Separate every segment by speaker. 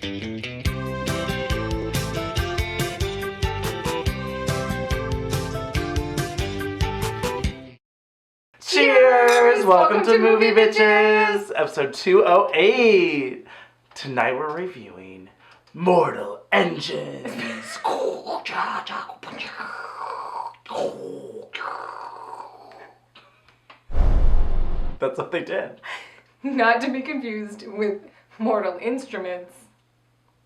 Speaker 1: Cheers! Welcome to Movie Bitches, episode 208. Tonight we're reviewing Mortal Engines. That's what they did.
Speaker 2: Not to be confused with Mortal Instruments,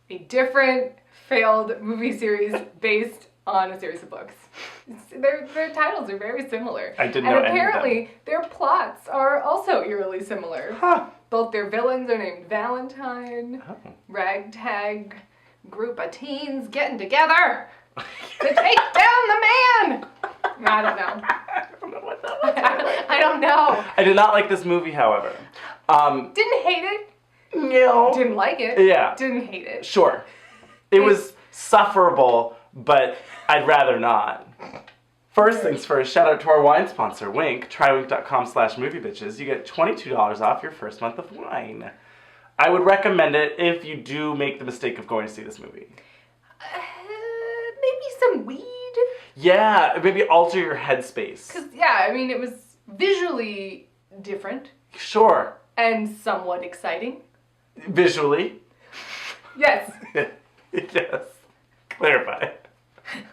Speaker 2: a different failed movie series based on a series of books. Their titles are very similar.
Speaker 1: I didn't know any of them. And
Speaker 2: apparently their plots are also eerily similar.
Speaker 1: Huh.
Speaker 2: Both their villains are named Valentine.
Speaker 1: Oh.
Speaker 2: Ragtag group of teens getting together to take down the man. I don't know.
Speaker 1: I don't know what that was.
Speaker 2: I don't know.
Speaker 1: I did not like this movie, however.
Speaker 2: Didn't hate it.
Speaker 1: No.
Speaker 2: Didn't like it.
Speaker 1: Yeah.
Speaker 2: Didn't hate it.
Speaker 1: Sure. It was sufferable, but I'd rather not. First things first, shout out to our wine sponsor, Wink. Trywink.com/moviebitches. You get $22 off your first month of wine. I would recommend it if you do make the mistake of going to see this movie.
Speaker 2: Maybe some weed?
Speaker 1: Yeah, maybe alter your headspace.
Speaker 2: Because, yeah, I mean, it was visually different.
Speaker 1: Sure.
Speaker 2: And somewhat exciting.
Speaker 1: Visually.
Speaker 2: Yes.
Speaker 1: Yes. Clarify.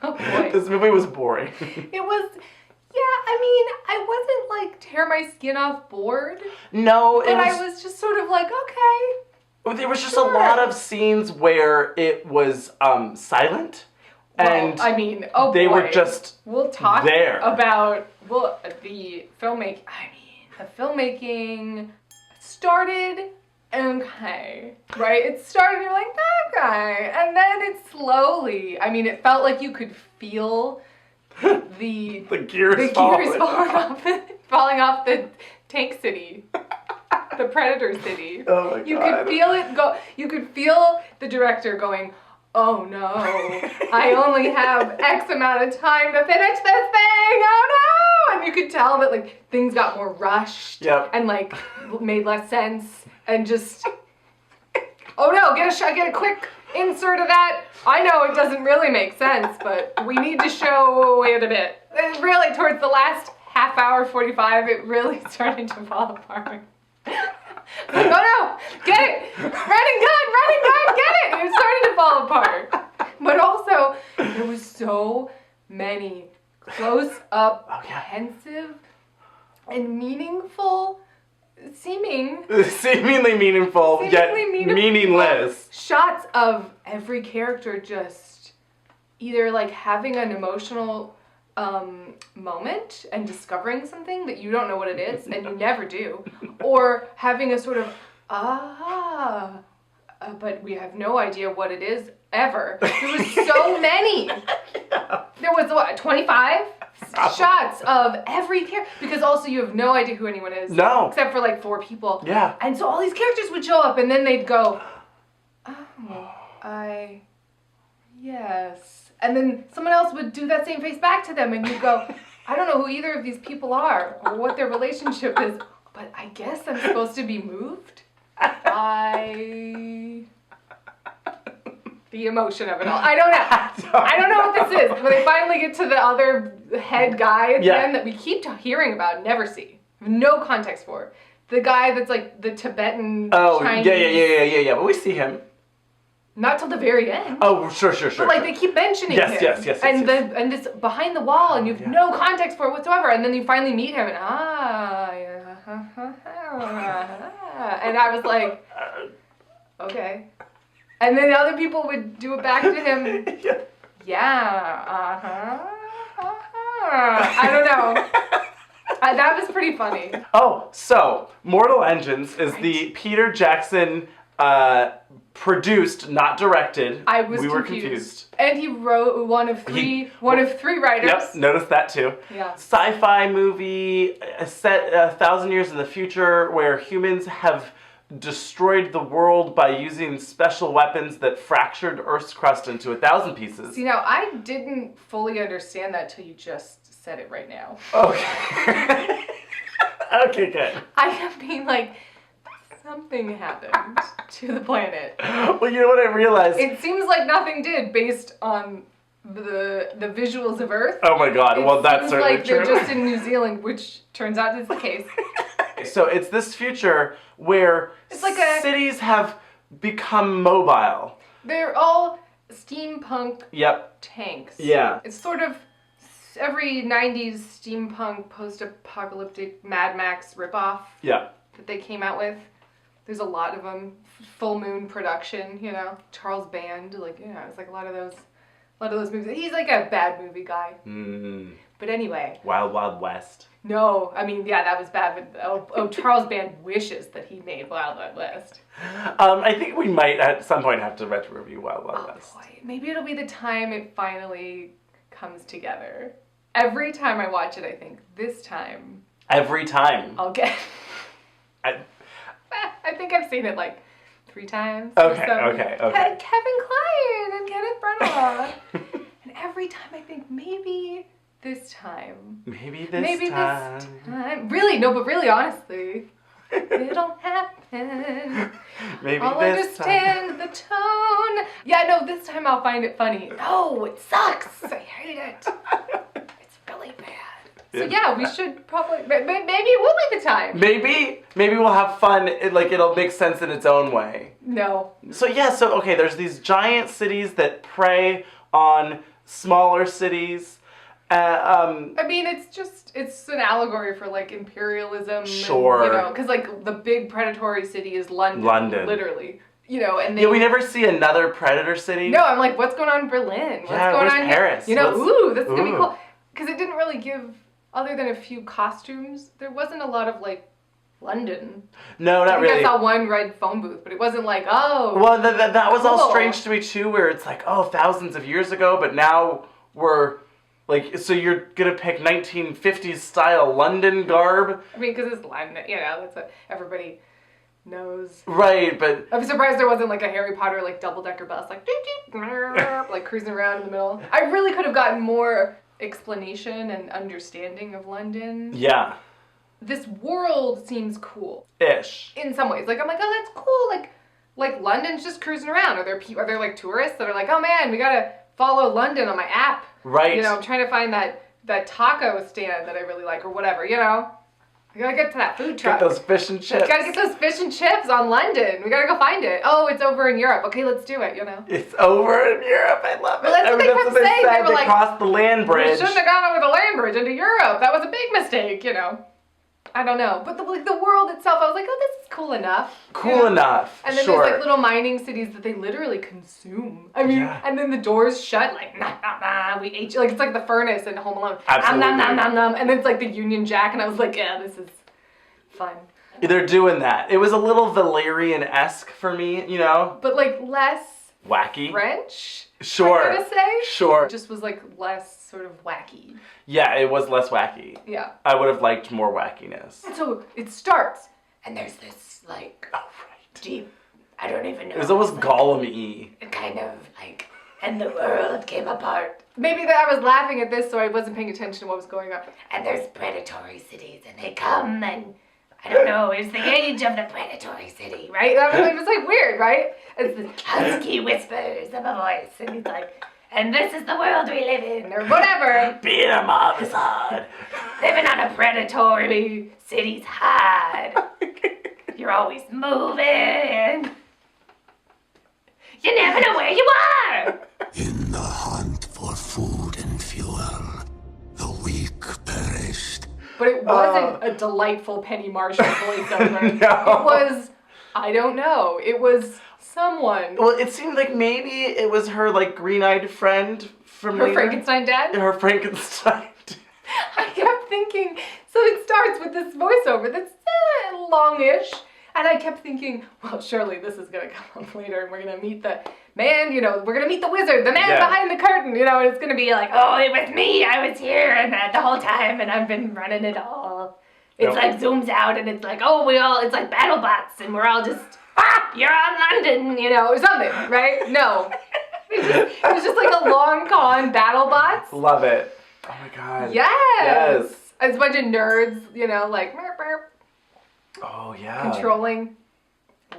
Speaker 2: Oh, boy.
Speaker 1: This movie was boring.
Speaker 2: It was, yeah, I mean, I wasn't, like, tear my skin off bored.
Speaker 1: No, it
Speaker 2: but
Speaker 1: was...
Speaker 2: I was just sort of like, okay.
Speaker 1: There was just a lot of scenes where it was silent.
Speaker 2: Well,
Speaker 1: And
Speaker 2: I mean, oh boy.
Speaker 1: They were just
Speaker 2: We'll talk
Speaker 1: there.
Speaker 2: about, well, the filmmaking started okay, right? It started, you're like, okay, and then it slowly, I mean, it felt like you could feel the
Speaker 1: gears
Speaker 2: falling off the tank city. The Predator City.
Speaker 1: Oh my God.
Speaker 2: You could feel it go. You could feel the director going, "Oh no, I only have X amount of time to finish this thing. Oh no!" And you could tell that like things got more rushed.
Speaker 1: Yep.
Speaker 2: And like made less sense and just. Oh no! Get a quick insert of that. I know it doesn't really make sense, but we need to show it a bit. And really, towards the last half hour, 45, it really started to fall apart. Oh no! Get it! Running gun! Get it! It started to fall apart. But also, there was so many close-up, pensive, and meaningful,
Speaker 1: seemingly meaningful, yet meaningless
Speaker 2: shots of every character just either like having an emotional moment and discovering something that you don't know what it is and you never do, or having a sort of but we have no idea what it is ever. There was so many.
Speaker 1: Yeah.
Speaker 2: There was what, 25 shots of every character, because also you have no idea who anyone is.
Speaker 1: No.
Speaker 2: Except for like 4 people.
Speaker 1: Yeah.
Speaker 2: And so all these characters would show up and then they'd go, yes. And then someone else would do that same face back to them and you'd go, I don't know who either of these people are or what their relationship is, but I guess I'm supposed to be moved by the emotion of it all. I don't know. I don't know what this is. But they finally get to the other head guy at the end that we keep hearing about and never see. No context for. The guy that's like the Tibetan Chinese.
Speaker 1: Yeah. But we see him.
Speaker 2: Not till the very end.
Speaker 1: Oh, sure.
Speaker 2: But like they keep mentioning him.
Speaker 1: Yes.
Speaker 2: And this behind the wall, and you have no context for it whatsoever. And then you finally meet him, and and I was like, okay. And then other people would do it back to him. I don't know. That was pretty funny.
Speaker 1: Oh, so Mortal Engines is the Peter Jackson produced, not directed.
Speaker 2: We were confused. And he wrote one of three writers.
Speaker 1: Yep, noticed that too.
Speaker 2: Yeah.
Speaker 1: Sci-fi movie set 1,000 years in the future where humans have destroyed the world by using special weapons that fractured Earth's crust into 1,000 pieces.
Speaker 2: See, now, I didn't fully understand that till you just said it right now.
Speaker 1: Okay. Okay, good.
Speaker 2: I am being like, something happened to the planet.
Speaker 1: Well, you know what I realized?
Speaker 2: It seems like nothing did based on the visuals of Earth.
Speaker 1: Oh my god, well that's certainly
Speaker 2: like
Speaker 1: true.
Speaker 2: They're just in New Zealand, which turns out is the case.
Speaker 1: So it's this future where cities have become mobile.
Speaker 2: They're all steampunk
Speaker 1: Yep.
Speaker 2: tanks.
Speaker 1: Yeah.
Speaker 2: It's sort of every 90s steampunk post-apocalyptic Mad Max ripoff
Speaker 1: Yeah.
Speaker 2: that they came out with. There's a lot of them. Full Moon production, you know. Charles Band, like, you know, it's like a lot of those movies. He's like a bad movie guy. But anyway.
Speaker 1: Wild Wild West.
Speaker 2: No, I mean, yeah, that was bad, but Charles Band wishes that he made Wild Wild West.
Speaker 1: I think we might at some point have to retro review Wild Wild West.
Speaker 2: Boy, maybe it'll be the time it finally comes together. Every time I watch it, I think, this time.
Speaker 1: Every time.
Speaker 2: I'll get...
Speaker 1: I
Speaker 2: think I've seen it like 3 times.
Speaker 1: Okay.
Speaker 2: Kevin Kline and Kenneth Branagh. And every time I think, maybe this time.
Speaker 1: Maybe this time.
Speaker 2: Really, no, but really, honestly, it'll happen.
Speaker 1: Maybe
Speaker 2: I'll
Speaker 1: this
Speaker 2: understand the tone. Yeah, no, this time I'll find it funny. No, it sucks. I hate it. It's really bad. So yeah, we should probably, maybe it will be the time.
Speaker 1: Maybe we'll have fun, it'll make sense in its own way.
Speaker 2: No.
Speaker 1: So okay, there's these giant cities that prey on smaller cities.
Speaker 2: I mean, it's an allegory for like imperialism.
Speaker 1: Sure.
Speaker 2: And, you know, because like the big predatory city is London. Literally. You know, and
Speaker 1: we never see another predator city.
Speaker 2: No, I'm like, what's going on in Berlin? What's going on
Speaker 1: Paris?
Speaker 2: Here? You know, that's gonna be cool. Because it didn't really give, other than a few costumes, there wasn't a lot of like London.
Speaker 1: No, not really.
Speaker 2: I saw one red phone booth, but it wasn't like, oh.
Speaker 1: Well, that was
Speaker 2: cool.
Speaker 1: all strange to me too, where it's like, oh, thousands of years ago, but now we're like, so you're gonna pick 1950s style London garb?
Speaker 2: I mean, because it's London, you know, that's what everybody knows.
Speaker 1: Right, but
Speaker 2: I'm surprised there wasn't like a Harry Potter like double-decker bus, like like cruising around in the middle. I really could have gotten more explanation and understanding of London.
Speaker 1: Yeah.
Speaker 2: This world seems cool.
Speaker 1: Ish.
Speaker 2: In some ways. Like, I'm like, oh, that's cool. Like London's just cruising around. Are there like tourists that are like, oh man, we gotta follow London on my app.
Speaker 1: Right.
Speaker 2: You know, I'm trying to find that taco stand that I really like or whatever, you know? I gotta get to that food truck.
Speaker 1: Get those fish and chips.
Speaker 2: Gotta get those fish and chips on London. We gotta go find it. Oh, it's over in Europe. Okay, let's do it, you know?
Speaker 1: It's over in Europe. I love it.
Speaker 2: Well, that's what they kept saying. They were like,
Speaker 1: crossed the land bridge.
Speaker 2: We shouldn't have gone over the land bridge into Europe. That was a big mistake, you know? I don't know. But the world itself, I was like, oh, this is cool enough.
Speaker 1: Cool enough.
Speaker 2: And then there's like little mining cities that they literally consume. I mean, and then the doors shut, like, nah, nah, nah, we ate you. Like, it's like the furnace in Home Alone.
Speaker 1: Absolutely.
Speaker 2: Nom, nom, nom, nom, nom. And then it's like the Union Jack, and I was like, yeah, this is fun.
Speaker 1: They're doing that. It was a little Valerian-esque for me, you know?
Speaker 2: But like less
Speaker 1: wacky.
Speaker 2: French?
Speaker 1: Sure.
Speaker 2: I'm gonna say?
Speaker 1: Sure.
Speaker 2: It just was like less sort of wacky.
Speaker 1: Yeah, it was less wacky.
Speaker 2: Yeah.
Speaker 1: I would have liked more wackiness.
Speaker 2: And so it starts, and there's this like deep, I don't even know.
Speaker 1: It was almost Gollum-y.
Speaker 2: Kind of like, and the world came apart. Maybe that I was laughing at this, so I wasn't paying attention to what was going on. And there's predatory cities, and they come, and I don't know, it's the age of the predatory city, right? It was like weird, right? It's the husky whispers of a voice, and he's like, and this is the world we live in, or whatever.
Speaker 1: Being a mob is hard.
Speaker 2: Living on a predatory city's hard. You're always moving. You never know where you are.
Speaker 3: In the hunt for food and fuel, the weak perished.
Speaker 2: But it wasn't a delightful Penny Marshall voiceover.
Speaker 1: No.
Speaker 2: It was, I don't know, it was someone.
Speaker 1: Well, it seemed like maybe it was her, like, green-eyed friend from
Speaker 2: Her
Speaker 1: later.
Speaker 2: Frankenstein dad?
Speaker 1: Her Frankenstein.
Speaker 2: I kept thinking, so it starts with this voiceover that's longish, and I kept thinking, well, surely this is going to come up later, and we're going to meet the man, you know, we're going to meet the wizard, the man behind the curtain, you know, and it's going to be like, oh, it was me, I was here, and the whole time, and I've been running it all. It's like zooms out, and it's like, oh, it's like battle bots, and we're all just, you're on London, you know, or something, right? No. It was just like a long con battle bots.
Speaker 1: Love it. Oh my god.
Speaker 2: Yes. It's a bunch of nerds, you know, like, burp, burp,
Speaker 1: oh yeah.
Speaker 2: controlling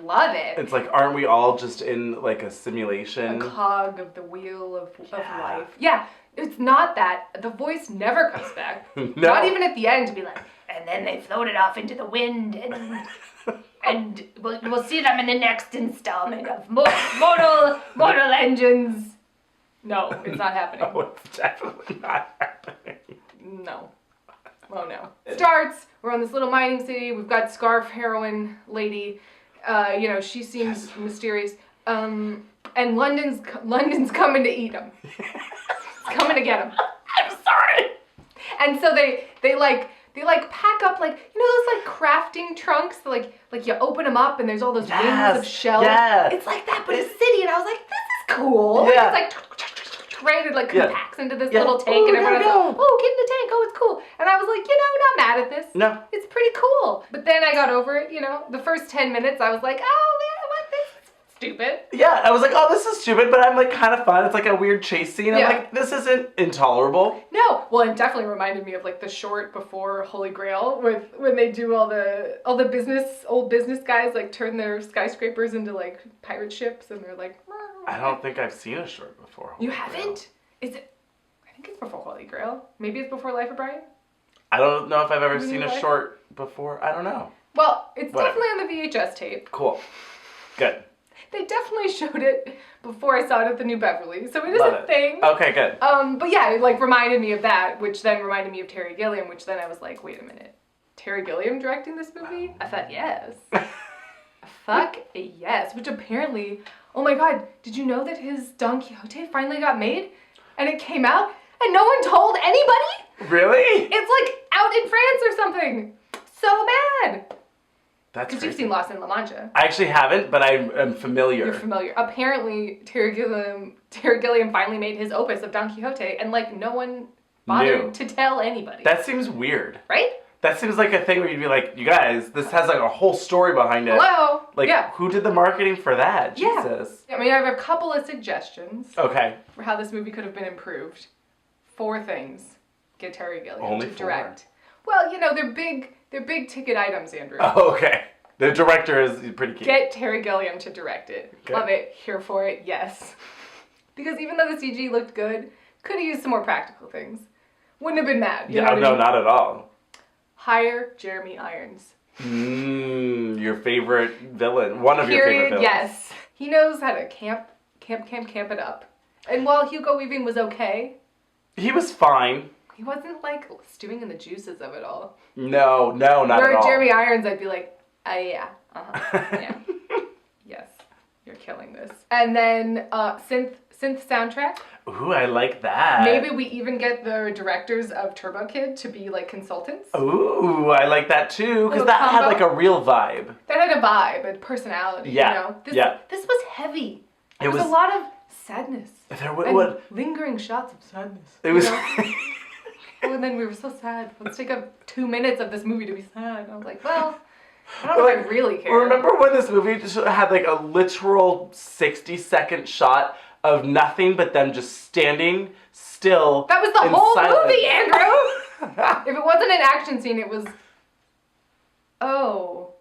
Speaker 2: love it.
Speaker 1: It's like, aren't we all just in like a simulation?
Speaker 2: A cog of the wheel of life. Yeah, it's not that. The voice never comes back.
Speaker 1: No.
Speaker 2: Not even at the end to be like, and then they floated off into the wind and we'll see them in the next installment of Mortal Engines. No, it's not happening.
Speaker 1: No, it's definitely not happening.
Speaker 2: No. Oh no. Starts, we're on this little mining city, we've got Scarf Heroine lady, she seems mysterious, and London's coming to eat him. It's coming to get him. I'm sorry. And so they pack up those like crafting trunks, like you open them up and there's all those wings of shells.
Speaker 1: Yes.
Speaker 2: It's like that, but a city, and I was like, this is cool.
Speaker 1: Yeah.
Speaker 2: Like, it's like, right? It like compacts into this little tank, and everyone's like, oh, get in the tank, oh, it's cool. And I was like, not mad at this.
Speaker 1: No.
Speaker 2: It's pretty cool. But then I got over it, the first 10 minutes, I was like, oh, man, what, this is stupid.
Speaker 1: Yeah, I was like, oh, this is stupid, but I'm like kind of fun. It's like a weird chase scene. I'm
Speaker 2: Yeah.
Speaker 1: like, this isn't intolerable.
Speaker 2: No, well, it definitely reminded me of like the short before Holy Grail when they do all the old business guys like turn their skyscrapers into like pirate ships, and they're like,
Speaker 1: I don't think I've seen a short before.
Speaker 2: You haven't? Is it? I think it's before Holy Grail. Maybe it's before Life of Brian.
Speaker 1: I don't know if I've ever seen a
Speaker 2: Life?
Speaker 1: short before. I don't know.
Speaker 2: Well, it's
Speaker 1: Whatever.
Speaker 2: definitely on the VHS tape.
Speaker 1: Cool. Good.
Speaker 2: They definitely showed it before I saw it at the New Beverly, so it is
Speaker 1: Love
Speaker 2: a
Speaker 1: it.
Speaker 2: thing.
Speaker 1: Okay, good.
Speaker 2: But yeah, it like reminded me of that, which then reminded me of Terry Gilliam, which then I was like, wait a minute, Terry Gilliam directing this movie? I thought yes. Fuck yes. Which apparently, oh my god, did you know that his Don Quixote finally got made? And it came out, and no one told anybody?
Speaker 1: Really?
Speaker 2: It's like out in France or something. So bad.
Speaker 1: That's
Speaker 2: Because
Speaker 1: crazy.
Speaker 2: you've seen Lost in La Mancha.
Speaker 1: I actually haven't, but I am familiar.
Speaker 2: You're familiar. Apparently, Terry Gilliam finally made his opus of Don Quixote, and like no one bothered to tell anybody.
Speaker 1: That seems weird.
Speaker 2: Right?
Speaker 1: That seems like a thing where you'd be like, you guys, this has like a whole story behind it.
Speaker 2: Hello?
Speaker 1: Like,
Speaker 2: yeah.
Speaker 1: who did the marketing for that?
Speaker 2: Yeah.
Speaker 1: Jesus.
Speaker 2: I mean, I have a couple of suggestions
Speaker 1: Okay.
Speaker 2: for how this movie could have been improved. 4 things. Get Terry Gilliam
Speaker 1: Only
Speaker 2: to
Speaker 1: 4?
Speaker 2: direct. Well, they're big ticket items, Andrew.
Speaker 1: Oh, okay. The director is pretty key.
Speaker 2: Get Terry Gilliam to direct it.
Speaker 1: Okay.
Speaker 2: Love it. Here for it. Yes. Because even though the CG looked good, could have used some more practical things. Wouldn't have been mad. You know what I mean?
Speaker 1: Not at all.
Speaker 2: Hire Jeremy Irons.
Speaker 1: Your favorite villain. One of your favorite villains.
Speaker 2: Yes. He knows how to camp it up. And while Hugo Weaving was okay,
Speaker 1: He was fine.
Speaker 2: he wasn't like stewing in the juices of it all.
Speaker 1: No, not
Speaker 2: Where
Speaker 1: at all.
Speaker 2: Jeremy Irons, I'd be like, yeah, yeah, yes, you're killing this. And then synth soundtrack.
Speaker 1: Ooh, I like that.
Speaker 2: Maybe we even get the directors of Turbo Kid to be like consultants.
Speaker 1: Ooh, I like that too, because
Speaker 2: Little
Speaker 1: that had
Speaker 2: combo.
Speaker 1: like a real vibe.
Speaker 2: That had a vibe, a personality.
Speaker 1: Yeah,
Speaker 2: This,
Speaker 1: yeah.
Speaker 2: This was heavy. There was
Speaker 1: was-
Speaker 2: a lot of sadness.
Speaker 1: There
Speaker 2: And
Speaker 1: was.
Speaker 2: lingering shots of sadness.
Speaker 1: It was.
Speaker 2: Oh, and then we were so sad. Let's take up 2 minutes of this movie to be sad. And I was like, well, I don't know if I really care.
Speaker 1: Remember when this movie just had like a literal 60-second shot of nothing but them just standing still?
Speaker 2: That was the
Speaker 1: in
Speaker 2: whole
Speaker 1: silence.
Speaker 2: movie, Andrew! If it wasn't an action scene, it was... Oh.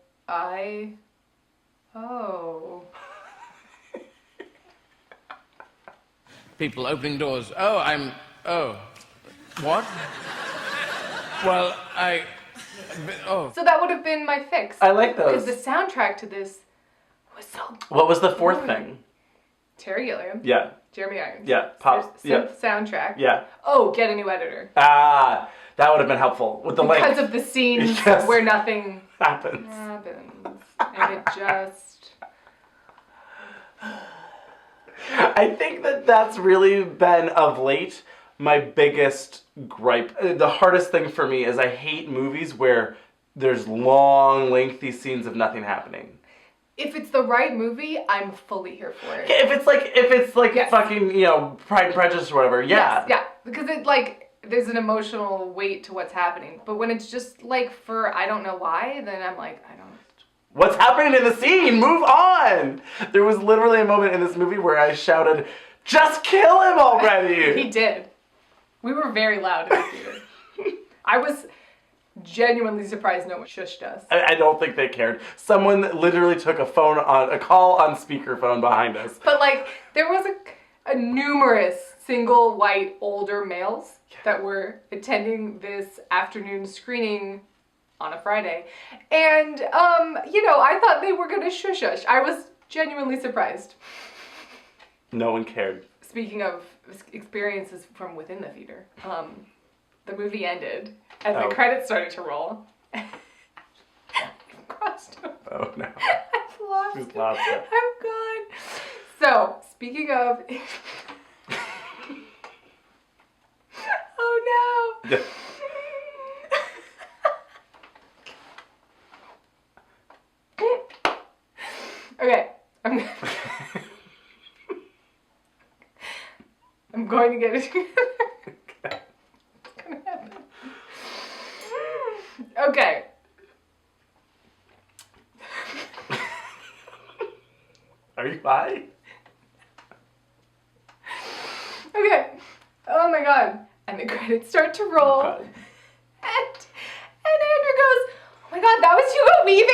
Speaker 4: People opening doors. Oh. What? Well,
Speaker 2: So that would have been my fix.
Speaker 1: I like those.
Speaker 2: Because the soundtrack to this was so...
Speaker 1: What was the fourth
Speaker 2: boring.
Speaker 1: thing?
Speaker 2: Terry Gilliam.
Speaker 1: Yeah.
Speaker 2: Jeremy Irons.
Speaker 1: Yeah. Pop.
Speaker 2: Synth soundtrack.
Speaker 1: Yeah.
Speaker 2: Oh, get a new editor.
Speaker 1: Ah, that would have been helpful with the
Speaker 2: Because
Speaker 1: length.
Speaker 2: of the scenes
Speaker 1: Yes.
Speaker 2: where nothing
Speaker 1: Happens.
Speaker 2: happens. And it just...
Speaker 1: I think that's really been of late my biggest gripe. The hardest thing for me is I hate movies where there's long, lengthy scenes of nothing happening.
Speaker 2: If it's the right movie, I'm fully here for it.
Speaker 1: If it's like
Speaker 2: Yes.
Speaker 1: fucking, Pride and Prejudice or whatever, yeah.
Speaker 2: Yes, yeah. Because it there's an emotional weight to what's happening. But when it's just like for I don't know why, then I'm like, I don't.
Speaker 1: What's happening in the scene? Move on! There was literally a moment in this movie where I shouted, just kill him already!
Speaker 2: He did. We were very loud in the theater. genuinely surprised no one shushed us.
Speaker 1: I don't think they cared. Someone literally took a call on speakerphone behind us.
Speaker 2: But like, there was a numerous single white older males that were attending this afternoon screening on a Friday. And, I thought they were gonna shush us. I was genuinely surprised.
Speaker 1: No one cared.
Speaker 2: Speaking of experiences from within the theater, the movie ended and the credits started to roll. I've crossed over.
Speaker 1: Oh no.
Speaker 2: I've lost
Speaker 1: She's
Speaker 2: it.
Speaker 1: lost it.
Speaker 2: I'm gone. So, speaking of... oh no. Okay. I'm going to get it together. It's gonna happen. Okay.
Speaker 1: Are you high?
Speaker 2: Okay. Oh my god. And the credits start to roll.
Speaker 1: God.
Speaker 2: And Andrew goes, oh my god, that was Hugo Weaving?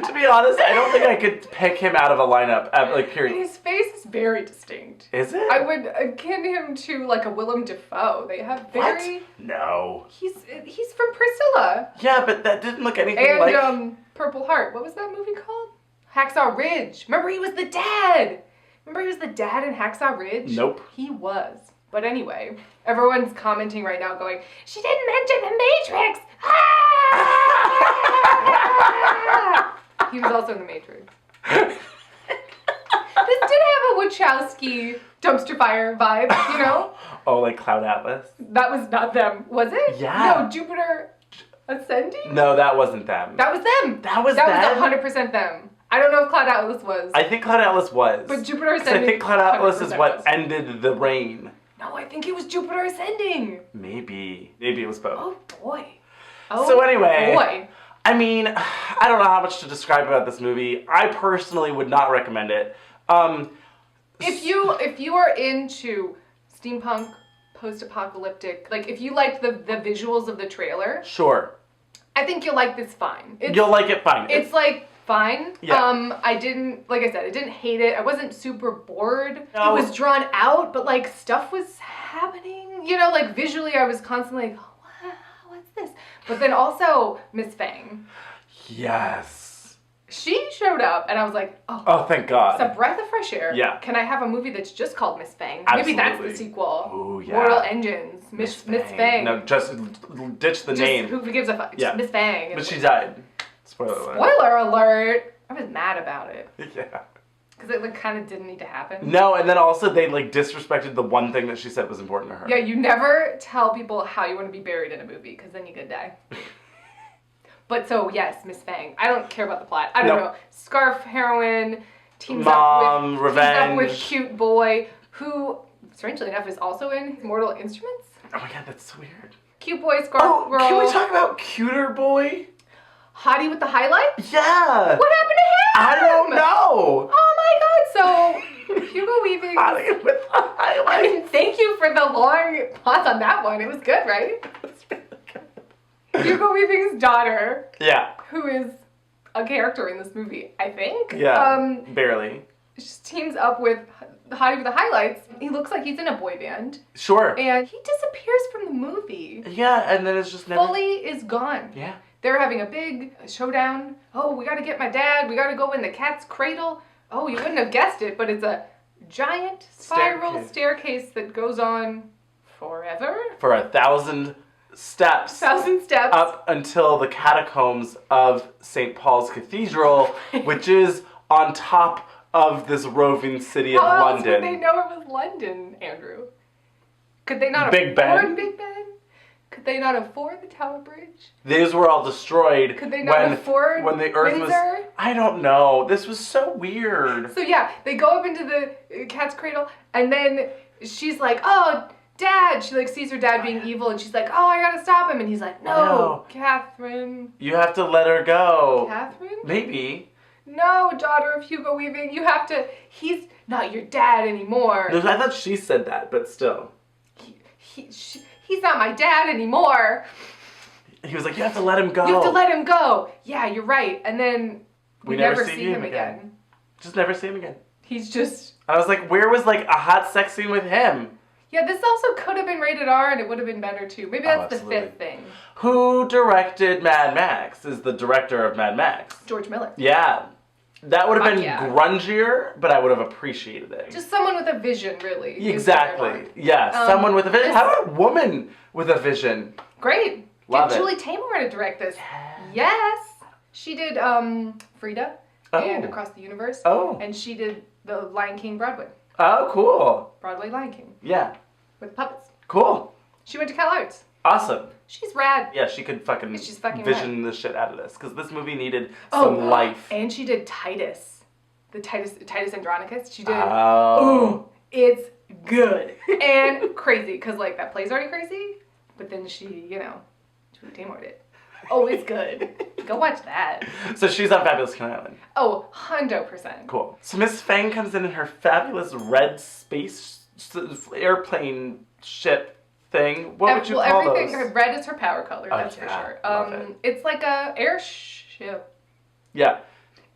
Speaker 1: To be honest, I don't think I could pick him out of a lineup, period.
Speaker 2: His face is very distinct.
Speaker 1: Is it?
Speaker 2: I would akin him to like a Willem Dafoe. They have very...
Speaker 1: What? No.
Speaker 2: He's from Priscilla.
Speaker 1: Yeah, but that didn't look anything
Speaker 2: And
Speaker 1: like...
Speaker 2: Purple Heart. What was that movie called? Hacksaw Ridge. Remember he was the dad? Remember he was the dad in Hacksaw Ridge?
Speaker 1: Nope.
Speaker 2: He was. But anyway, everyone's commenting right now going, she didn't mention the Matrix! Ah! He was also in the Matrix. This did have a Wachowski dumpster fire vibe, you know?
Speaker 1: Oh, like Cloud Atlas?
Speaker 2: That was not them, was it?
Speaker 1: Yeah.
Speaker 2: No, Jupiter Ascending?
Speaker 1: No, that wasn't them.
Speaker 2: That was them.
Speaker 1: That was
Speaker 2: That
Speaker 1: them?
Speaker 2: was 100% them. I don't know if Cloud Atlas was.
Speaker 1: I think Cloud Atlas was.
Speaker 2: But Jupiter
Speaker 1: 'Cause
Speaker 2: Ascending.
Speaker 1: I think Cloud Atlas is
Speaker 2: 100%
Speaker 1: what
Speaker 2: was.
Speaker 1: ended the reign.
Speaker 2: No, I think it was Jupiter Ascending.
Speaker 1: Maybe. Maybe it was both.
Speaker 2: Oh boy. Oh
Speaker 1: So anyway.
Speaker 2: boy.
Speaker 1: I mean, I don't know how much to describe about this movie. I personally would not recommend it.
Speaker 2: If you are into steampunk, post-apocalyptic, like if you liked the visuals of the trailer,
Speaker 1: Sure.
Speaker 2: I think you'll like this fine.
Speaker 1: You'll like it fine.
Speaker 2: It's like fine.
Speaker 1: Yeah.
Speaker 2: I didn't, like I said, I didn't hate it. I wasn't super bored.
Speaker 1: No.
Speaker 2: It was drawn out, but like stuff was happening. You know, like visually I was constantly like, wow, what's this? But then also Miss Fang.
Speaker 1: Yes.
Speaker 2: She showed up and I was like, oh,
Speaker 1: Oh, thank God.
Speaker 2: it's a breath of fresh air.
Speaker 1: Yeah.
Speaker 2: Can I have a movie that's just called Miss Fang? Maybe that's
Speaker 1: Absolutely.
Speaker 2: the sequel.
Speaker 1: Ooh, yeah.
Speaker 2: Mortal Engines. Miss Fang.
Speaker 1: No, just ditch the
Speaker 2: Just
Speaker 1: name.
Speaker 2: who gives a fuck? Just
Speaker 1: Yeah.
Speaker 2: Miss Fang.
Speaker 1: But she died. Spoiler alert.
Speaker 2: Spoiler alert. I was mad about it.
Speaker 1: Yeah.
Speaker 2: Because it like kind of didn't need to happen.
Speaker 1: No, and then also they like disrespected the one thing that she said was important to her.
Speaker 2: Yeah, you never tell people how you want to be buried in a movie, because then you could die. But so, yes, Miss Fang. I don't care about the plot. I don't
Speaker 1: Nope.
Speaker 2: know. Scarf heroine, teams
Speaker 1: Mom,
Speaker 2: up
Speaker 1: revenge.
Speaker 2: with cute boy, who, strangely enough, is also in Mortal Instruments.
Speaker 1: Oh my God, that's so weird.
Speaker 2: Cute boy, scarf
Speaker 1: Oh,
Speaker 2: girl.
Speaker 1: can we talk about Cuter Boy?
Speaker 2: Hottie with the highlights?
Speaker 1: Yeah.
Speaker 2: What happened to him?
Speaker 1: I don't know.
Speaker 2: Oh my God, so Hugo Weaving.
Speaker 1: Hottie with the
Speaker 2: I
Speaker 1: highlights.
Speaker 2: mean, thank you for the long pause on that one. It was good, right? Hugo Weaving's daughter,
Speaker 1: Yeah.
Speaker 2: who is a character in this movie, I think.
Speaker 1: Yeah. Barely.
Speaker 2: Just teams up with Hottie with the highlights. He looks like he's in a boy band.
Speaker 1: Sure.
Speaker 2: And he disappears from the movie.
Speaker 1: Yeah, and then it's just never.
Speaker 2: Fully is gone.
Speaker 1: Yeah.
Speaker 2: They're having a big showdown. Oh, we gotta get my dad. We gotta go in the cat's cradle. Oh, you wouldn't have guessed it, but it's a giant spiral staircase that goes on forever.
Speaker 1: For 1,000 steps.
Speaker 2: 1,000 steps.
Speaker 1: Up until the catacombs of St. Paul's Cathedral, which is on top of this roving city of
Speaker 2: How
Speaker 1: London.
Speaker 2: else would they know it was London, Andrew? Could they not
Speaker 1: Big
Speaker 2: afford
Speaker 1: Ben?
Speaker 2: Big Ben? Could they not afford the Tower Bridge?
Speaker 1: These were all destroyed.
Speaker 2: Could they not afford
Speaker 1: when the Earth was?
Speaker 2: Windsor?
Speaker 1: I don't know. This was so weird.
Speaker 2: So yeah, they go up into the cat's cradle, and then she's like, "Oh, Dad!" She like sees her dad being evil, and she's like, "Oh, I gotta stop him." And he's like, "No,
Speaker 1: No.
Speaker 2: Catherine."
Speaker 1: You have to let her go.
Speaker 2: Catherine?
Speaker 1: Maybe.
Speaker 2: No, daughter of Hugo Weaving, you have to. He's not your dad anymore.
Speaker 1: No, I thought she said that, but still.
Speaker 2: He's he's not my dad anymore.
Speaker 1: He was like, you have to let him go.
Speaker 2: You have to let him go. Yeah, you're right. And then we never see him again.
Speaker 1: Just never see him again.
Speaker 2: He's just...
Speaker 1: I was like, where was like a hot sex scene with him?
Speaker 2: Yeah, this also could have been rated R and it would have been better too. Maybe that's the fifth thing.
Speaker 1: Who directed Mad Max is the director of Mad Max.
Speaker 2: George Miller.
Speaker 1: Yeah. That would have been grungier, but I would have appreciated it.
Speaker 2: Just someone with a vision, really.
Speaker 1: Exactly. Yeah, someone with a vision. How about a woman with a vision?
Speaker 2: Great.
Speaker 1: Love
Speaker 2: Get
Speaker 1: it.
Speaker 2: Julie Taymor to direct this. Yes. She did Frida and Across the Universe.
Speaker 1: Oh.
Speaker 2: And she did the Lion King Broadway.
Speaker 1: Oh, cool.
Speaker 2: Broadway Lion King.
Speaker 1: Yeah.
Speaker 2: With puppets.
Speaker 1: Cool.
Speaker 2: She went to Cal Arts.
Speaker 1: Awesome.
Speaker 2: She's rad.
Speaker 1: Yeah, she could fucking vision the shit out of this, because this movie needed some life.
Speaker 2: And she did Titus. Titus Andronicus. She did.
Speaker 1: Oh.
Speaker 2: Ooh, it's good. And crazy, because, like, that play's already crazy, but then she, Julie Taymor did. Oh, it's good. Go watch that.
Speaker 1: So she's on Fabulous Can Island.
Speaker 2: Oh, 100%.
Speaker 1: Cool. So Miss Fang comes in her fabulous red space airplane ship thing. What would you call
Speaker 2: everything,
Speaker 1: those?
Speaker 2: Red is her power color, that's for sure.
Speaker 1: Love it.
Speaker 2: It's like a airship.
Speaker 1: Yeah.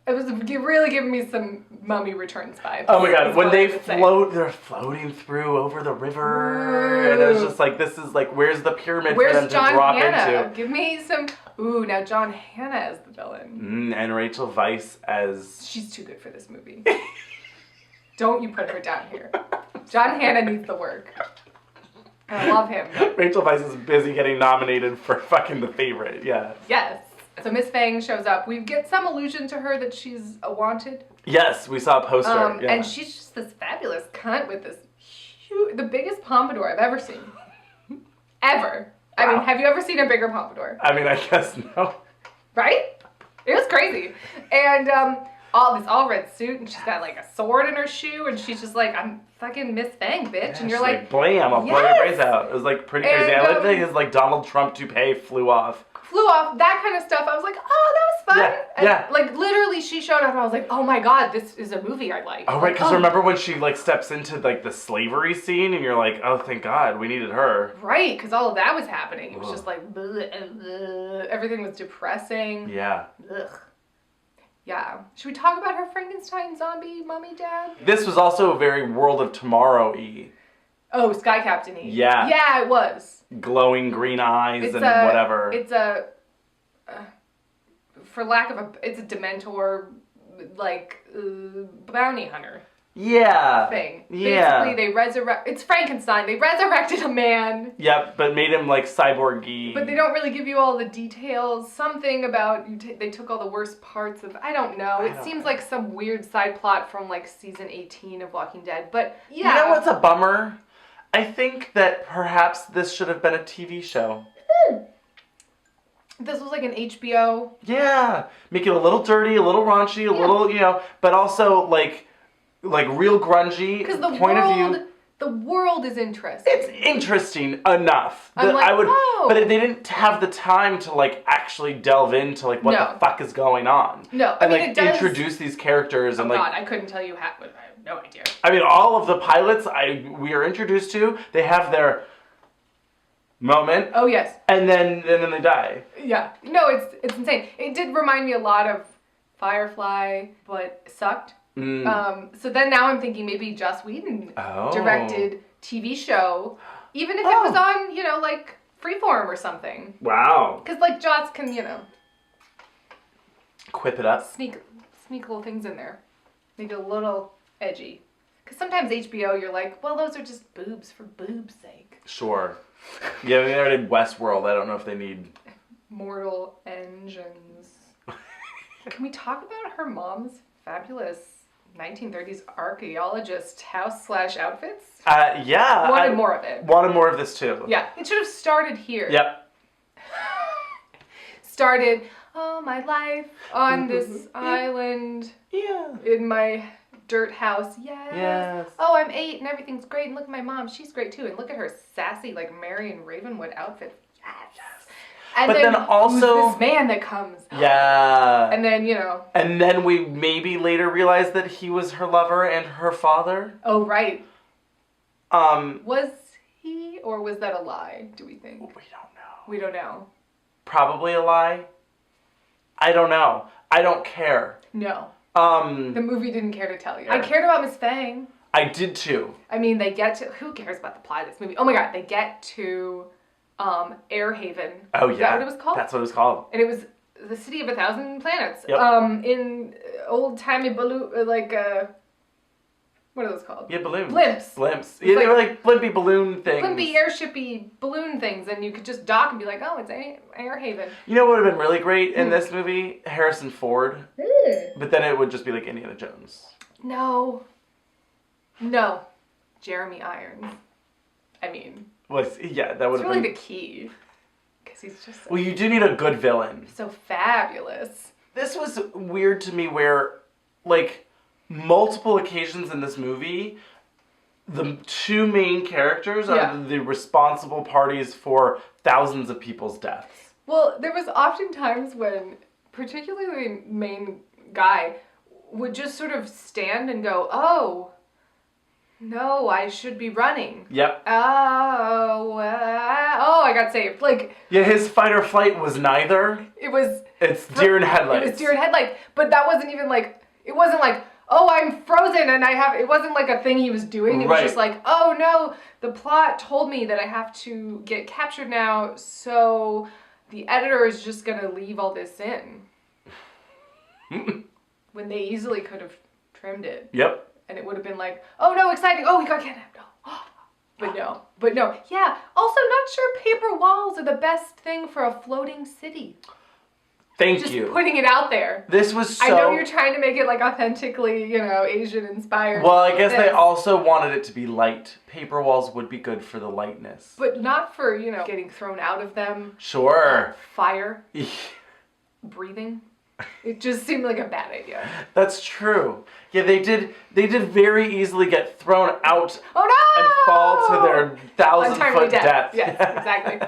Speaker 2: It was really giving me some Mummy Returns vibes.
Speaker 1: Oh my god, when they float, they're floating through over the river. And it was just like, this is like, where's the pyramid for them to drop into?
Speaker 2: Give me some... Ooh, now John Hannah as the villain.
Speaker 1: And Rachel Weisz as...
Speaker 2: She's too good for this movie. Don't you put her down here. John Hannah needs the work. I love him.
Speaker 1: Rachel Weisz is busy getting nominated for fucking The Favorite, yeah.
Speaker 2: Yes. So Miss Fang shows up. We get some allusion to her that she's a wanted.
Speaker 1: Yes, we saw a poster. Yeah.
Speaker 2: And she's just this fabulous cunt with this huge, the biggest pompadour I've ever seen. Ever. Wow. I mean, have you ever seen a bigger pompadour?
Speaker 1: I mean, I guess no.
Speaker 2: Right? It was crazy. And all red suit, and she's got like a sword in her shoe, and she's just like, I'm fucking Miss Fang, bitch.
Speaker 1: Yeah,
Speaker 2: and you're like,
Speaker 1: blam, I'll blow your brains out. It was like pretty crazy.
Speaker 2: And,
Speaker 1: I like that his like Donald Trump toupee flew off.
Speaker 2: That kind of stuff. I was like, oh, that was fun.
Speaker 1: Yeah,
Speaker 2: and,
Speaker 1: yeah.
Speaker 2: Like, literally, she showed up, and I was like, oh my god, this is a movie I like.
Speaker 1: Oh, right, because remember when she, like, steps into, like, the slavery scene, and you're like, oh, thank God, we needed her.
Speaker 2: Right, because all of that was happening. It was just like, bleh, bleh. Everything was depressing.
Speaker 1: Yeah.
Speaker 2: Ugh. Yeah. Should we talk about her Frankenstein zombie mummy dad?
Speaker 1: This was also very World of Tomorrow-y.
Speaker 2: Oh, Sky Captain-y.
Speaker 1: Yeah.
Speaker 2: Yeah, it was.
Speaker 1: Glowing green eyes whatever.
Speaker 2: It's a, for lack of it's a Dementor, like, bounty hunter.
Speaker 1: Yeah.
Speaker 2: Thing.
Speaker 1: Yeah.
Speaker 2: Basically, it's Frankenstein. They resurrected a man.
Speaker 1: Yep, but made him, like, cyborg-y.
Speaker 2: But they don't really give you all the details. Something about, they took all the worst parts of, I don't know. It seems like some weird side plot from, like, season 18 of Walking Dead. But, yeah.
Speaker 1: You know what's a bummer? I think that perhaps this should have been a TV show.
Speaker 2: This was like an HBO.
Speaker 1: Yeah. Make it a little dirty, a little raunchy, a little, but also, like real grungy.
Speaker 2: Because the world is interesting.
Speaker 1: It's interesting enough.
Speaker 2: I'm like,
Speaker 1: but they didn't have the time to, like, actually delve into, like, what the fuck is going on.
Speaker 2: No,
Speaker 1: I mean, like, it does introduce these characters and, like...
Speaker 2: Oh, God, I couldn't tell you how, but I have no idea.
Speaker 1: I mean, all of the pilots we are introduced to, they have their moment.
Speaker 2: Oh, yes.
Speaker 1: And then they die.
Speaker 2: Yeah. No, it's insane. It did remind me a lot of Firefly, but sucked. So then now I'm thinking maybe Joss Whedon directed TV show, even if it was on, like Freeform or something.
Speaker 1: Wow.
Speaker 2: Because like Joss can,
Speaker 1: quip it up.
Speaker 2: Sneak little things in there. Make it a little edgy. Because sometimes HBO, you're like, well, those are just boobs for boobs' sake.
Speaker 1: Sure. Yeah, they already did Westworld. I don't know if they need...
Speaker 2: Mortal Engines. Can we talk about her mom's fabulous 1930s archaeologist house/outfits?
Speaker 1: Yeah.
Speaker 2: Wanted more of it.
Speaker 1: Wanted more of this too.
Speaker 2: Yeah, it should have started here.
Speaker 1: Yep.
Speaker 2: Started, my life on this island.
Speaker 1: Yeah.
Speaker 2: In my dirt house.
Speaker 1: Yes.
Speaker 2: Oh, I'm 8 and everything's great. And look at my mom. She's great too. And look at her sassy, like Marion Ravenwood outfit. Yes. And then
Speaker 1: also
Speaker 2: who's this man that comes.
Speaker 1: Yeah.
Speaker 2: And then,
Speaker 1: And then we maybe later realized that he was her lover and her father.
Speaker 2: Oh, right.
Speaker 1: Was
Speaker 2: he or was that a lie, do we think?
Speaker 1: We don't know.
Speaker 2: We don't know.
Speaker 1: Probably a lie. I don't know. I don't care.
Speaker 2: No. The movie didn't care to tell you. I cared about Miss Fang.
Speaker 1: I did too.
Speaker 2: I mean, they get to... Who cares about the plot of this movie? Oh my god, they get to Air Haven.
Speaker 1: Oh, yeah.
Speaker 2: Is that what it was called?
Speaker 1: That's what it was called.
Speaker 2: And it was the city of 1,000 planets.
Speaker 1: Yep.
Speaker 2: In old-timey balloon... what are those called?
Speaker 1: Yeah, balloons.
Speaker 2: Blimps.
Speaker 1: Yeah, they were like blimpy balloon things.
Speaker 2: Blimpy, airshipy balloon things, and you could just dock and be like, oh, it's Air Haven.
Speaker 1: You know what would have been really great in this movie? Harrison Ford. But then it would just be like Indiana Jones.
Speaker 2: No. Jeremy Irons. I mean...
Speaker 1: That would
Speaker 2: It's
Speaker 1: have
Speaker 2: really
Speaker 1: been...
Speaker 2: the key. Because he's just
Speaker 1: Well, you do need a good villain.
Speaker 2: so fabulous.
Speaker 1: This was weird to me where, like, multiple occasions in this movie, the two main characters are the responsible parties for thousands of people's deaths.
Speaker 2: Well, there was often times when, particularly the main guy, would just sort of stand and go, oh, no, I should be running.
Speaker 1: Yep.
Speaker 2: Oh, I got saved. Like...
Speaker 1: Yeah, his fight or flight was neither. It's deer in headlights.
Speaker 2: It was deer in headlights. But that wasn't even like... It wasn't like, oh, I'm frozen and I have... It wasn't like a thing he was doing. It was just like, oh, no, the plot told me that I have to get captured now, so the editor is just going to leave all this in. When they easily could have trimmed it.
Speaker 1: Yep.
Speaker 2: And it would have been like, oh no, exciting, oh, he got kidnapped. Oh. But no. Yeah, also not sure paper walls are the best thing for a floating city.
Speaker 1: Thank you.
Speaker 2: Just putting it out there.
Speaker 1: This was so...
Speaker 2: I know you're trying to make it like authentically, Asian inspired.
Speaker 1: Well, I guess they also wanted it to be light. Paper walls would be good for the lightness.
Speaker 2: But not for, getting thrown out of them.
Speaker 1: Sure.
Speaker 2: Fire. Breathing. It just seemed like a bad idea.
Speaker 1: That's true. Yeah, they did very easily get thrown out
Speaker 2: and
Speaker 1: fall to their 1,000-foot death.
Speaker 2: Yes, exactly.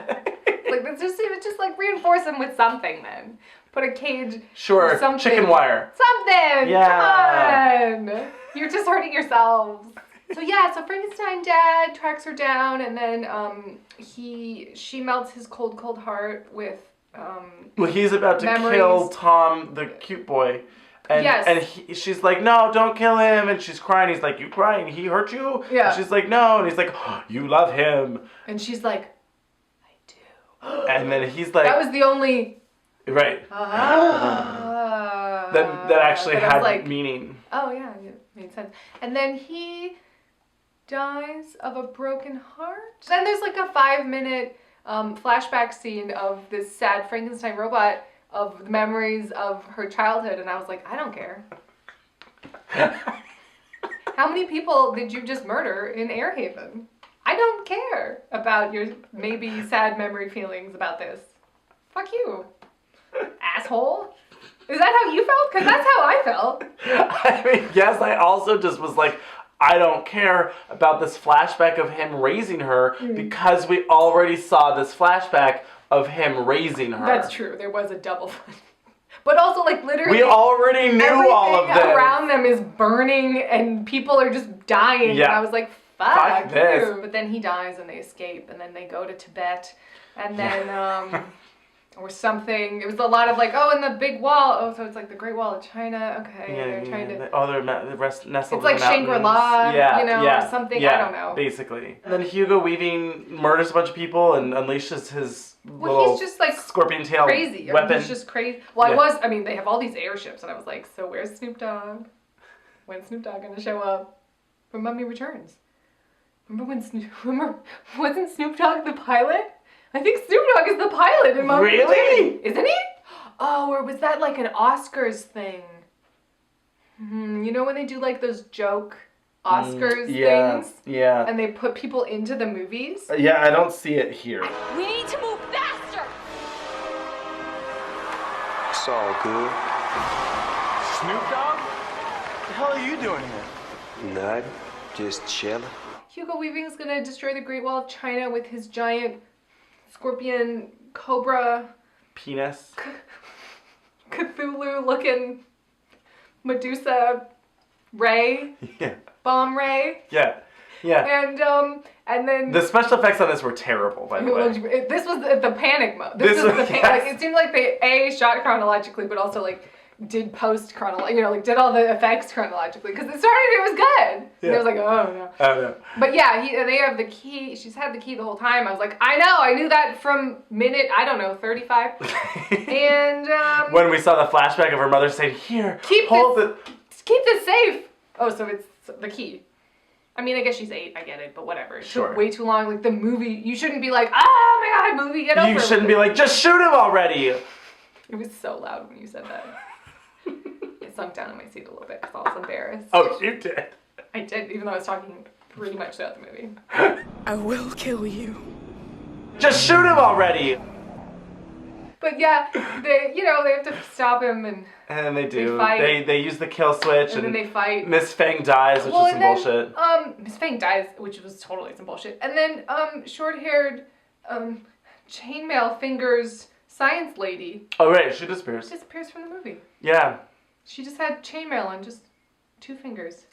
Speaker 2: just like reinforce them with something then. Put a cage.
Speaker 1: Sure.
Speaker 2: Something.
Speaker 1: Chicken wire.
Speaker 2: Something.
Speaker 1: Yeah.
Speaker 2: Come on. You're just hurting yourselves. So Frankenstein dad tracks her down, and then she melts his cold heart with
Speaker 1: well, he's about to kill Tom, the cute boy. And she's like, no, don't kill him. And she's crying. He's like, you crying? He hurt you?
Speaker 2: Yeah.
Speaker 1: And she's like, no. And he's like, oh, you love him.
Speaker 2: And she's like, I do.
Speaker 1: And then he's like...
Speaker 2: That was the only...
Speaker 1: Right. That actually had meaning.
Speaker 2: Oh, yeah. It made sense. And then he dies of a broken heart. Then there's like a 5-minute flashback scene of this sad Frankenstein robot of the memories of her childhood, and I was like, I don't care. How many people did you just murder in Air Haven? I don't care about your maybe sad memory feelings about this. Fuck you, asshole. Is that how you felt? Because that's how I felt.
Speaker 1: I mean, yes, I also just was like, I don't care about this flashback of him raising her because we already saw this flashback of him raising her.
Speaker 2: That's true. There was a double. But also, like, literally...
Speaker 1: We already knew all of this.
Speaker 2: Everything around them is burning and people are just dying. Yeah. And I was like, fuck
Speaker 1: this.
Speaker 2: You. But then he dies and they escape and then they go to Tibet. And then... or something. It was a lot of like, oh, and the big wall. Oh, so it's like the Great Wall of China. Okay, they're trying to...
Speaker 1: the rest nestled
Speaker 2: It's like Shangri-La, or something.
Speaker 1: Yeah,
Speaker 2: I don't know.
Speaker 1: Basically. And then Hugo Weaving murders a bunch of people and unleashes his
Speaker 2: he's just like
Speaker 1: scorpion tail
Speaker 2: crazy.
Speaker 1: weapon.
Speaker 2: He's just crazy. Well, I mean, they have all these airships, and I was like, so where's Snoop Dogg? When's Snoop Dogg gonna show up for Mummy Returns? Wasn't Snoop Dogg the pilot? I think Snoop Dogg is the pilot in Mummy
Speaker 1: Really?
Speaker 2: Isn't he? Oh, or was that like an Oscars thing? You know when they do like those joke Oscars things?
Speaker 1: Yeah.
Speaker 2: And they put people into the movies?
Speaker 1: Yeah, I don't see it here.
Speaker 5: We need to move faster!
Speaker 6: It's all good. Snoop Dogg? What the hell are you doing here?
Speaker 7: Nothing. Just chilling.
Speaker 2: Hugo Weaving's gonna destroy the Great Wall of China with his giant scorpion, cobra,
Speaker 1: penis,
Speaker 2: Cthulhu-looking Medusa ray, bomb ray.
Speaker 1: Yeah. Yeah.
Speaker 2: And then
Speaker 1: The special effects on this were terrible, by the way.
Speaker 2: this was the panic mode. This was the panic.
Speaker 1: yes.
Speaker 2: Like, it seemed like they shot chronologically, but also like did post chronologically, like did all the effects chronologically because it was good.
Speaker 1: Yeah.
Speaker 2: And it was like, oh no.
Speaker 1: Oh, no.
Speaker 2: But yeah, they have the key. She's had the key the whole time. I was like, I knew that from minute, I don't know, 35. And
Speaker 1: when we saw the flashback of her mother saying, "Here,
Speaker 2: keep this safe." Oh, so it's the key. I mean, I guess she's 8. I get it, but whatever. It took way too long. Like the movie, you shouldn't be like, "Oh my god, movie, get over it."
Speaker 1: You shouldn't be like, "Just shoot him already."
Speaker 2: It was so loud when you said that. I sunk down in my seat a little bit because I was embarrassed.
Speaker 1: Oh, you did.
Speaker 2: I did, even though I was talking pretty much throughout the movie.
Speaker 8: I will kill you.
Speaker 1: Just shoot him already.
Speaker 2: But yeah, they have to stop him and
Speaker 1: then they do.
Speaker 2: They fight.
Speaker 1: They use the kill switch
Speaker 2: and then they fight.
Speaker 1: Miss Fang dies, which is some bullshit.
Speaker 2: Miss Fang dies, which was totally some bullshit. And then short-haired chainmail fingers science lady.
Speaker 1: Oh right, she disappears.
Speaker 2: Disappears from the movie.
Speaker 1: Yeah.
Speaker 2: She just had chainmail on just 2 fingers.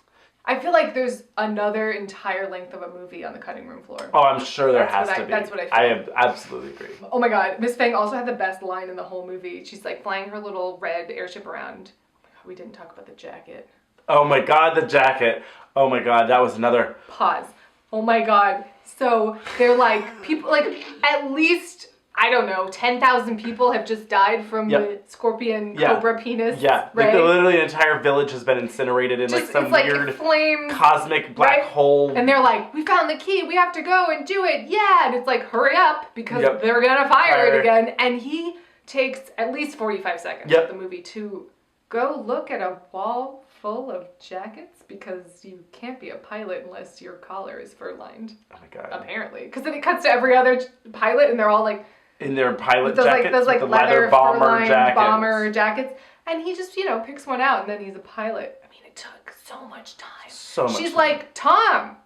Speaker 2: I feel like there's another entire length of a movie on the cutting room floor.
Speaker 1: Oh, I'm sure there has to be.
Speaker 2: That's what I feel.
Speaker 1: I absolutely agree.
Speaker 2: Oh my god, Miss Fang also had the best line in the whole movie. She's like flying her little red airship around. Oh my god, we didn't talk about the jacket.
Speaker 1: Oh my god, the jacket. Oh my god, that was another...
Speaker 2: Pause. Oh my god. So they're like, people, like, at least, I don't know, 10,000 people have just died from the scorpion cobra penis.
Speaker 1: Yeah,
Speaker 2: right?
Speaker 1: like literally an entire village has been incinerated in like some weird
Speaker 2: flame,
Speaker 1: cosmic black hole.
Speaker 2: And they're like, we found the key, we have to go and do it, yeah! And it's like, hurry up, because they're gonna fire it again. And he takes at least 45 seconds of the movie to go look at a wall full of jackets because you can't be a pilot unless your collar is fur-lined.
Speaker 1: Oh my god.
Speaker 2: Apparently. Because then it cuts to every other pilot and they're all like...
Speaker 1: in their pilot jackets,
Speaker 2: those
Speaker 1: the
Speaker 2: leather
Speaker 1: bomber jackets.
Speaker 2: Bomber jackets. And he just, picks one out and then he's a pilot. I mean, it took so much time. She's like, Tom,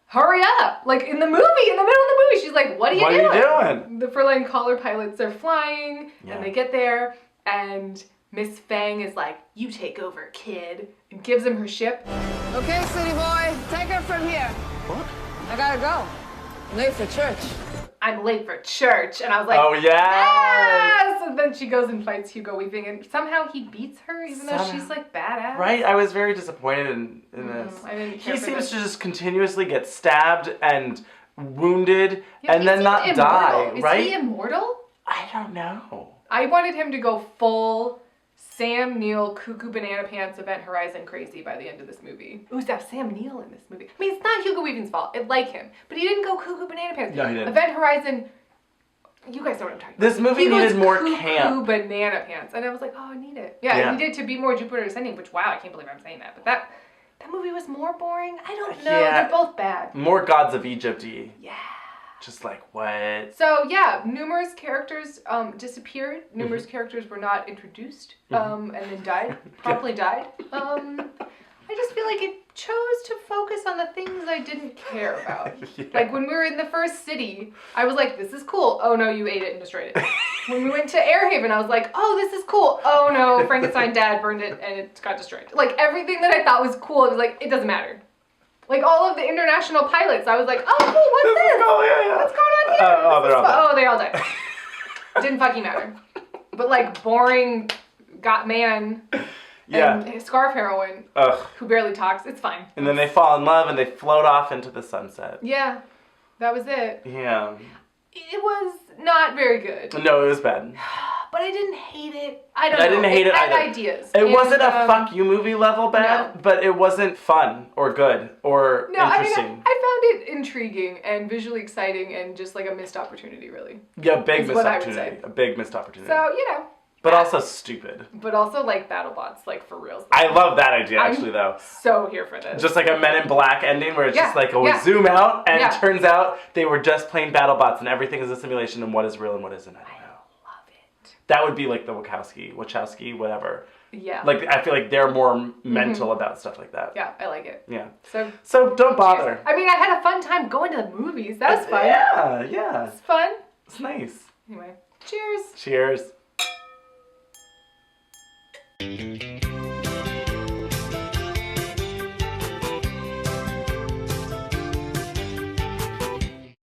Speaker 2: hurry up. Like, in the middle of the movie, she's like, what are you doing? The fur-lined collar pilots are flying and they get there and... Miss Fang is like, you take over, kid, and gives him her ship.
Speaker 8: Okay, city boy, take her from here. What? I gotta go. I'm late for church.
Speaker 2: I'm late for church. And I was like,
Speaker 1: oh,
Speaker 2: yes! And then she goes and fights Hugo Weaving, and somehow he beats her, even though she's like badass.
Speaker 1: Right? I was very disappointed in this.
Speaker 2: I didn't care
Speaker 1: he seems to just continuously get stabbed and wounded and then not
Speaker 2: immortal.
Speaker 1: die, right?
Speaker 2: Is he immortal?
Speaker 1: I don't know.
Speaker 2: I wanted him to go full Sam Neill, Cuckoo Banana Pants, Event Horizon crazy by the end of this movie. Who's that Sam Neill in this movie? I mean, it's not Hugo Weaving's fault. I like him. But he didn't go Cuckoo Banana Pants.
Speaker 1: No, he didn't.
Speaker 2: Event Horizon, you guys know what I'm talking about.
Speaker 1: This movie needed more
Speaker 2: Cuckoo
Speaker 1: camp.
Speaker 2: Banana Pants. And I was like, oh, I need it. Yeah, he did to be more Jupiter Ascending, which, wow, I can't believe I'm saying that. But that movie was more boring. I don't know.
Speaker 1: Yeah.
Speaker 2: They're both bad.
Speaker 1: More Gods of Egypt-y.
Speaker 2: Yeah.
Speaker 1: Just like, what?
Speaker 2: So, yeah, numerous characters disappeared. Numerous characters were not introduced and then died. Promptly died. I just feel like it chose to focus on the things I didn't care about. Like, when we were in the first city, I was like, this is cool. Oh, no, you ate it and destroyed it. When we went to Airhaven, I was like, oh, this is cool. Oh, no, Frankenstein dad burned it and it got destroyed. Like, everything that I thought was cool, it was like, it doesn't matter. Like, all of the international pilots, I was like, oh, cool, what's this? What's going on here?
Speaker 1: Oh, they're all dead.
Speaker 2: Oh, they all died. Didn't fucking matter. But, like, boring got man and scarf heroine who barely talks, it's fine.
Speaker 1: And then they fall in love and they float off into the sunset.
Speaker 2: Yeah, that was it.
Speaker 1: Yeah.
Speaker 2: It was not very good.
Speaker 1: No, it was bad.
Speaker 2: But I didn't hate it. I didn't hate it
Speaker 1: either.
Speaker 2: had ideas.
Speaker 1: It wasn't a fuck you movie level bad, but it wasn't fun or good or interesting.
Speaker 2: I mean, I found it intriguing and visually exciting and just like a missed opportunity, really.
Speaker 1: Yeah, big missed
Speaker 2: what I would
Speaker 1: opportunity.
Speaker 2: say.
Speaker 1: A big missed opportunity.
Speaker 2: So,
Speaker 1: But also stupid.
Speaker 2: But also like BattleBots, like for reals.
Speaker 1: I love that idea actually though.
Speaker 2: So here for this.
Speaker 1: Just like a Men in Black ending where it's just like we zoom out and it turns out they were just playing BattleBots and everything is a simulation and what is real and what isn't. I don't know.
Speaker 2: Love it.
Speaker 1: That would be like the Wachowski, whatever.
Speaker 2: Yeah.
Speaker 1: Like I feel like they're more mental about stuff like that.
Speaker 2: Yeah, I like it.
Speaker 1: Yeah.
Speaker 2: So
Speaker 1: don't bother.
Speaker 2: I mean, I had a fun time going to the movies. That was fun.
Speaker 1: Yeah.
Speaker 2: It's fun.
Speaker 1: It's nice.
Speaker 2: Anyway, cheers.
Speaker 1: Cheers.